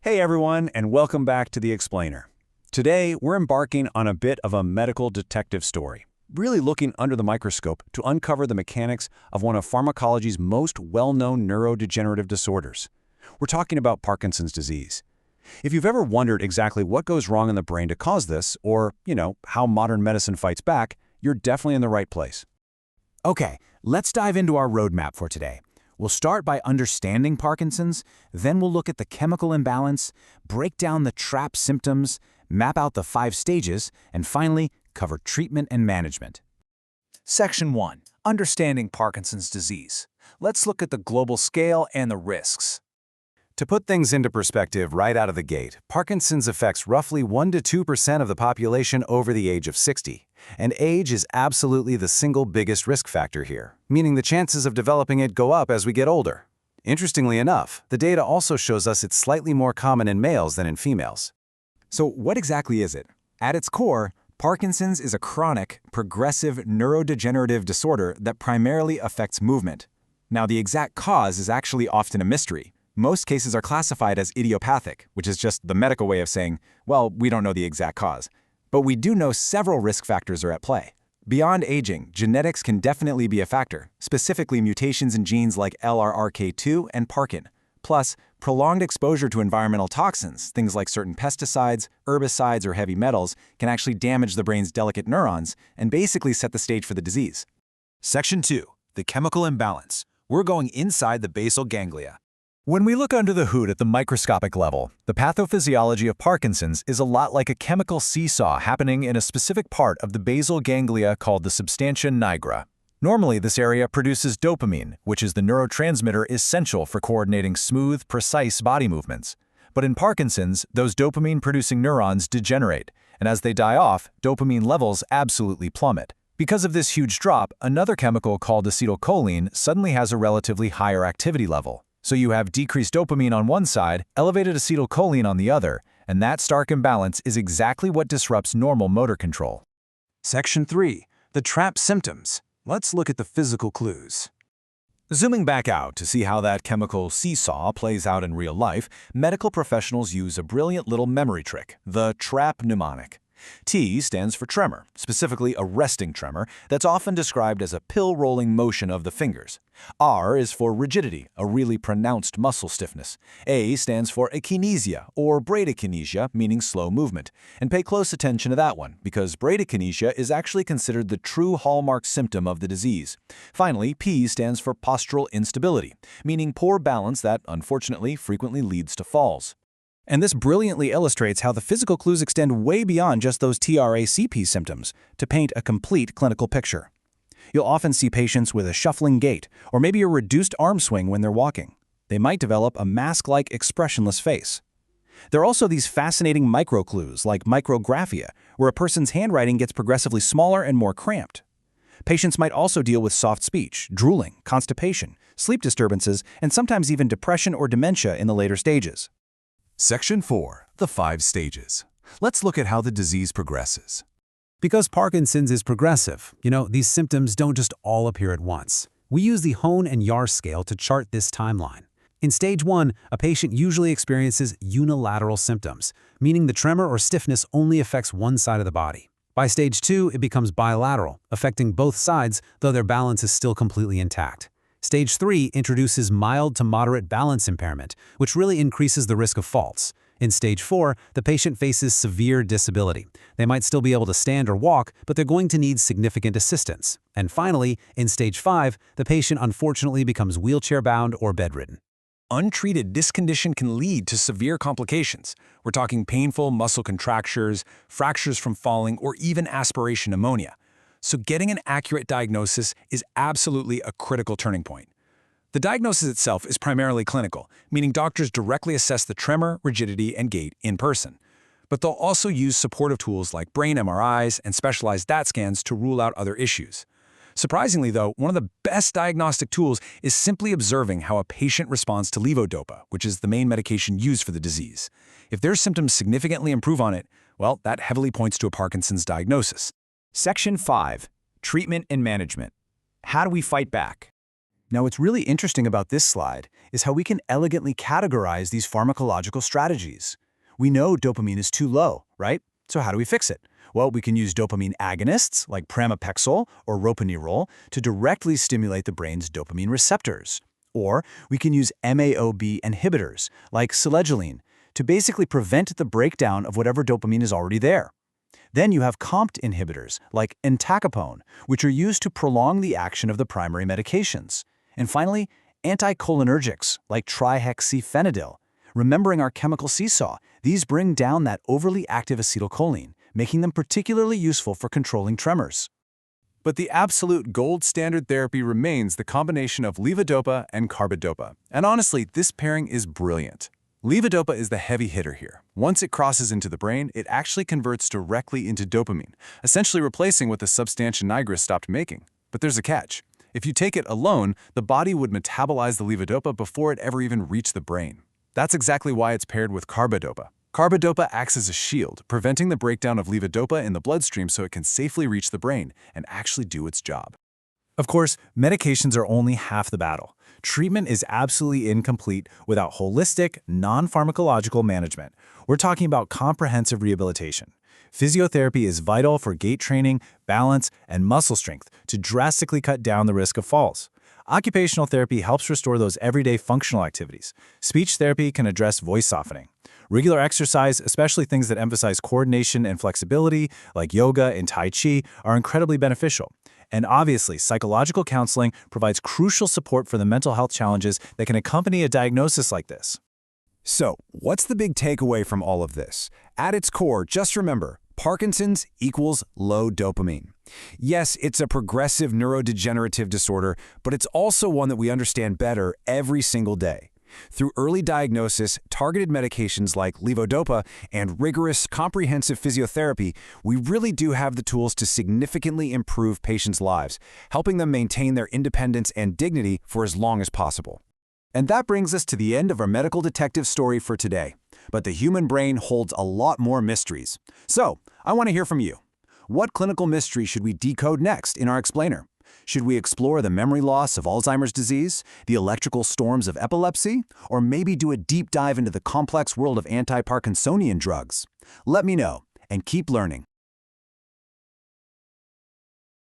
Hey everyone, and welcome back to The Explainer. Today, we're embarking on a bit of a medical detective story, really looking under the microscope to uncover the mechanics of one of pharmacology's most well-known neurodegenerative disorders. We're talking about Parkinson's disease. If you've ever wondered exactly what goes wrong in the brain to cause this, or, how modern medicine fights back, you're definitely in the right place. Okay, let's dive into our roadmap for today. We'll start by understanding Parkinson's, then we'll look at the chemical imbalance, break down the trap symptoms, map out the 5 stages, and finally, cover treatment and management. Section 1. Understanding Parkinson's disease. Let's look at the global scale and the risks. To put things into perspective right out of the gate, Parkinson's affects roughly 1 to 2% of the population over the age of 60. And age is absolutely the single biggest risk factor here, meaning the chances of developing it go up as we get older. Interestingly enough, the data also shows us it's slightly more common in males than in females. So what exactly is it? At its core, Parkinson's is a chronic, progressive neurodegenerative disorder that primarily affects movement. Now, the exact cause is actually often a mystery. Most cases are classified as idiopathic, which is just the medical way of saying, well, we don't know the exact cause. But we do know several risk factors are at play. Beyond aging, genetics can definitely be a factor, specifically mutations in genes like LRRK2 and Parkin. Plus, prolonged exposure to environmental toxins, things like certain pesticides, herbicides, or heavy metals, can actually damage the brain's delicate neurons and basically set the stage for the disease. Section 2. The chemical imbalance. We're going inside the basal ganglia. When we look under the hood at the microscopic level, the pathophysiology of Parkinson's is a lot like a chemical seesaw happening in a specific part of the basal ganglia called the substantia nigra. Normally, this area produces dopamine, which is the neurotransmitter essential for coordinating smooth, precise body movements. But in Parkinson's, those dopamine-producing neurons degenerate, and as they die off, dopamine levels absolutely plummet. Because of this huge drop, another chemical called acetylcholine suddenly has a relatively higher activity level. So you have decreased dopamine on one side, elevated acetylcholine on the other, and that stark imbalance is exactly what disrupts normal motor control. Section 3. The trap symptoms. Let's look at the physical clues. Zooming back out to see how that chemical seesaw plays out in real life, medical professionals use a brilliant little memory trick, the trap mnemonic. T stands for tremor, specifically a resting tremor that's often described as a pill-rolling motion of the fingers. R is for rigidity, a really pronounced muscle stiffness. A stands for akinesia, or bradykinesia, meaning slow movement. And pay close attention to that one, because bradykinesia is actually considered the true hallmark symptom of the disease. Finally, P stands for postural instability, meaning poor balance that, unfortunately, frequently leads to falls. And this brilliantly illustrates how the physical clues extend way beyond just those TRACP symptoms to paint a complete clinical picture. You'll often see patients with a shuffling gait or maybe a reduced arm swing when they're walking. They might develop a mask-like expressionless face. There are also these fascinating micro-clues like micrographia, where a person's handwriting gets progressively smaller and more cramped. Patients might also deal with soft speech, drooling, constipation, sleep disturbances, and sometimes even depression or dementia in the later stages. Section 4. The 5 stages. Let's look at how the disease progresses. Because Parkinson's is progressive, these symptoms don't just all appear at once. We use the Hone and Yar scale to chart this timeline. In stage 1, a patient usually experiences unilateral symptoms, meaning the tremor or stiffness only affects one side of the body. By stage 2, it becomes bilateral, affecting both sides, though their balance is still completely intact. Stage 3 introduces mild to moderate balance impairment, which really increases the risk of faults. In stage 4, the patient faces severe disability. They might still be able to stand or walk, but they're going to need significant assistance. And finally, in stage 5, the patient unfortunately becomes wheelchair-bound or bedridden. Untreated, this condition can lead to severe complications. We're talking painful muscle contractures, fractures from falling, or even aspiration pneumonia. So getting an accurate diagnosis is absolutely a critical turning point. The diagnosis itself is primarily clinical, meaning doctors directly assess the tremor, rigidity, and gait in person. But they'll also use supportive tools like brain MRIs and specialized DAT scans to rule out other issues. Surprisingly, though, one of the best diagnostic tools is simply observing how a patient responds to levodopa, which is the main medication used for the disease. If their symptoms significantly improve on it, well, that heavily points to a Parkinson's diagnosis. Section 5. Treatment and management. How do we fight back? Now, what's really interesting about this slide is how we can elegantly categorize these pharmacological strategies. We know dopamine is too low, right? So how do we fix it? Well, we can use dopamine agonists like pramipexole or ropinirole to directly stimulate the brain's dopamine receptors. Or we can use MAOB inhibitors like selegiline to basically prevent the breakdown of whatever dopamine is already there. Then you have COMT inhibitors like entacapone, which are used to prolong the action of the primary medications. And finally, anticholinergics like trihexyphenidyl. Remembering our chemical seesaw, these bring down that overly active acetylcholine, making them particularly useful for controlling tremors. But the absolute gold standard therapy remains the combination of levodopa and carbidopa. And honestly, this pairing is brilliant. Levodopa is the heavy hitter here. Once it crosses into the brain, it actually converts directly into dopamine, essentially replacing what the substantia nigra stopped making. But there's a catch. If you take it alone, the body would metabolize the levodopa before it ever even reached the brain. That's exactly why it's paired with carbidopa. Carbidopa acts as a shield, preventing the breakdown of levodopa in the bloodstream so it can safely reach the brain and actually do its job. Of course, medications are only half the battle. Treatment is absolutely incomplete without holistic, non-pharmacological management. We're talking about comprehensive rehabilitation. Physiotherapy is vital for gait training, balance, and muscle strength to drastically cut down the risk of falls. Occupational therapy helps restore those everyday functional activities. Speech therapy can address voice softening. Regular exercise, especially things that emphasize coordination and flexibility, like yoga and Tai Chi, are incredibly beneficial. And obviously, psychological counseling provides crucial support for the mental health challenges that can accompany a diagnosis like this. So, what's the big takeaway from all of this? At its core, just remember, Parkinson's equals low dopamine. Yes, it's a progressive neurodegenerative disorder, but it's also one that we understand better every single day. Through early diagnosis, targeted medications like levodopa, and rigorous, comprehensive physiotherapy, we really do have the tools to significantly improve patients' lives, helping them maintain their independence and dignity for as long as possible. And that brings us to the end of our medical detective story for today. But the human brain holds a lot more mysteries. So, I want to hear from you. What clinical mystery should we decode next in our explainer? Should we explore the memory loss of Alzheimer's disease, the electrical storms of epilepsy, or maybe do a deep dive into the complex world of anti-Parkinsonian drugs? Let me know, and keep learning.